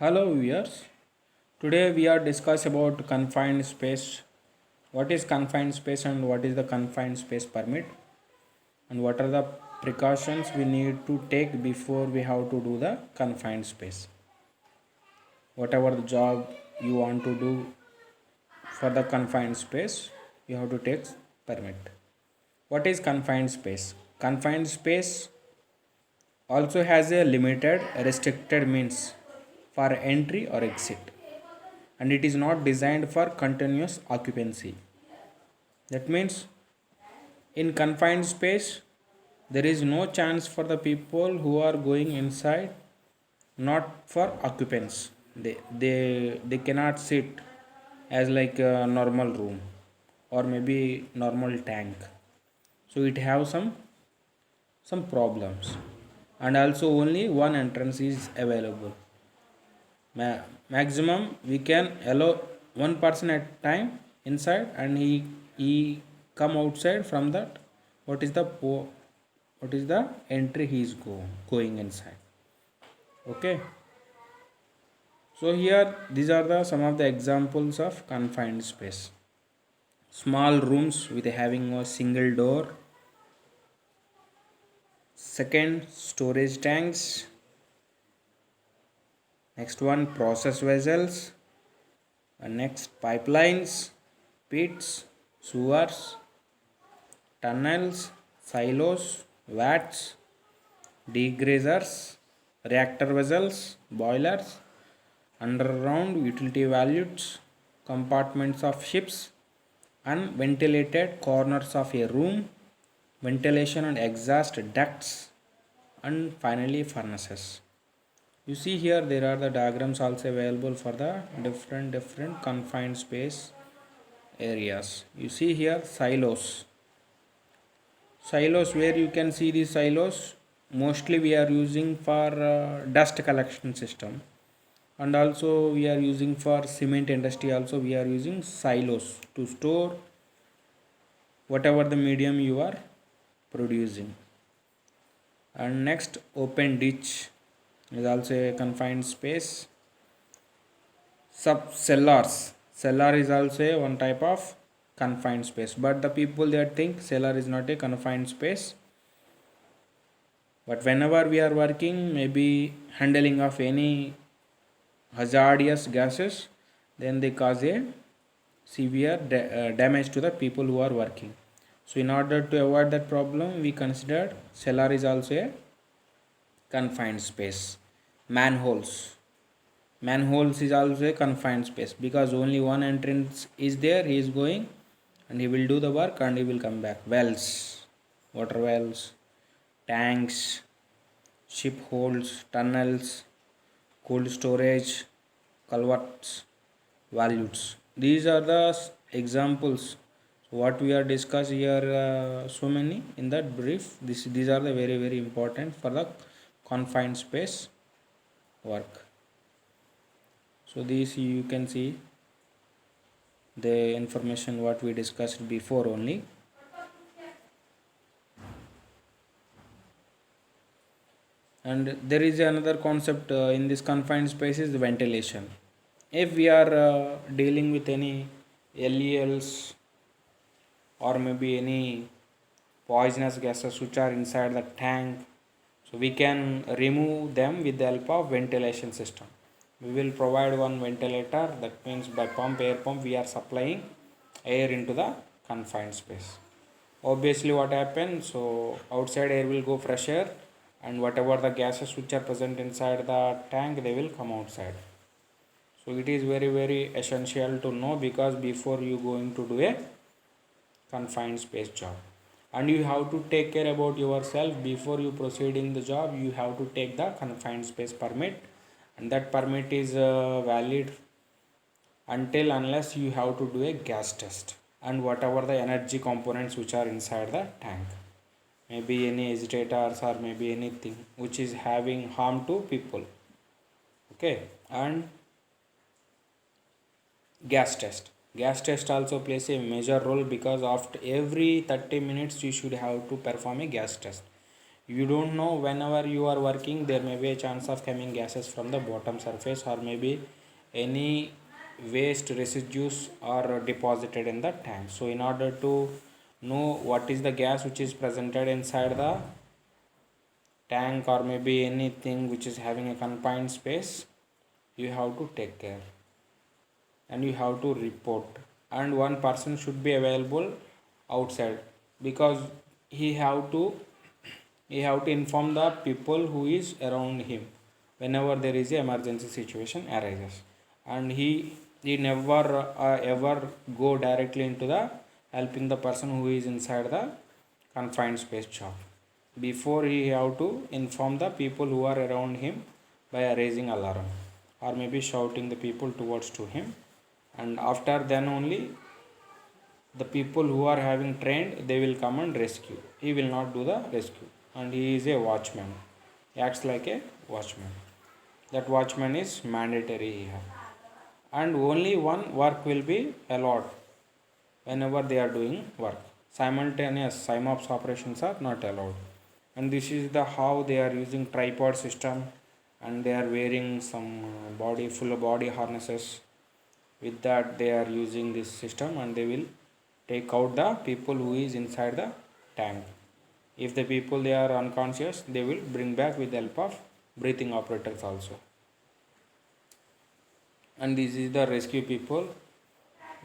Hello viewers. Today we are discuss about confined space. What is confined space and what is the confined space permit and what are the precautions we need to take before we have to do the confined space. Whatever the job you want to do for the confined space, you have to take permit. What is confined space? Confined space also has a limited restricted means for entry or exit, and it is not designed for continuous occupancy. That means in confined space there is no chance for the people who are going inside, not for occupants. They cannot sit as like a normal room or maybe normal tank, so it have some problems. And also only one entrance is available. Maximum we can allow one person at time inside, and he come outside from that. What is the entry he is going inside. Okay, so here these are the some of the examples of confined space. Small rooms with having a single door. Second, storage tanks. Next one, process vessels. And next, pipelines, pits, sewers, tunnels, silos, vats, degreasers, reactor vessels, boilers, underground utility values, compartments of ships, unventilated corners of a room, ventilation and exhaust ducts, and finally furnaces. You see here there are the diagrams also available for the different confined space areas. You see here silos where you can see the silos mostly we are using for dust collection system, and also we are using for cement industry. Also we are using silos to store whatever the medium you are producing. And next, open ditch is also a confined space. Sub cellar is also a one type of confined space, but the people that think cellar is not a confined space. But whenever we are working, maybe handling of any hazardous gases, then they cause a severe damage to the people who are working. So in order to avoid that problem, we considered cellar is also a confined space. Manholes is also a confined space because only one entrance is there. He is going and he will do the work and he will come back. Wells, water wells, tanks, ship holds, tunnels, cold storage, culverts, volutes. These are the examples. What we are discussed here, so many in that brief. These are the very important for the confined space work. So this you can see the information what we discussed before only. And there is another concept in this confined space is the ventilation. If we are dealing with any LELs or maybe any poisonous gases which are inside the tank, so we can remove them with the help of ventilation system. We will provide one ventilator, that means by air pump we are supplying air into the confined space. Obviously what happens, so outside air will go fresh air, and whatever the gases which are present inside the tank, they will come outside. So it is very essential to know, because before you going to do a confined space job, and you have to take care about yourself before you proceed in the job. You have to take the confined space permit, and that permit is valid until unless you have to do a gas test and whatever the energy components which are inside the tank, maybe any agitators or maybe anything which is having harm to people. Okay. And gas test also plays a major role, because after every 30 minutes you should have to perform a gas test. You don't know, whenever you are working there may be a chance of coming gases from the bottom surface, or maybe any waste residues are deposited in the tank. So in order to know what is the gas which is presented inside the tank, or maybe anything which is having a confined space, you have to take care and you have to report. And one person should be available outside, because he have to inform the people who is around him whenever there is a emergency situation arises. And he never ever go directly into the helping the person who is inside the confined space job. Before, he have to inform the people who are around him by raising alarm, or maybe shouting the people towards to him. And after then only the people who are having trained, they will come and rescue. He will not do the rescue. And he is a watchman, he acts like a watchman. That watchman is mandatory here. And only one work will be allowed whenever they are doing work. Simultaneous SIMOPS operations are not allowed. And this is the how they are using tripod system, and they are wearing some full body harnesses. With that they are using this system, and they will take out the people who is inside the tank. If the people they are unconscious, they will bring back with the help of breathing operators also. And this is the rescue people,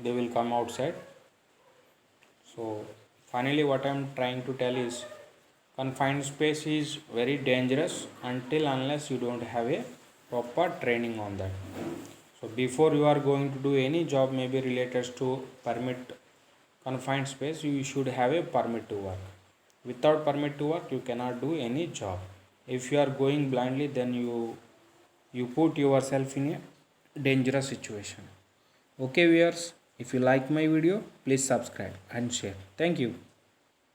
they will come outside. So finally what I am trying to tell is, confined space is very dangerous until unless you don't have a proper training on that. So before you are going to do any job maybe related to permit confined space, you should have a permit to work. Without permit to work, you cannot do any job. If you are going blindly, then you put yourself in a dangerous situation. Okay viewers, if you like my video, please subscribe and share. Thank you.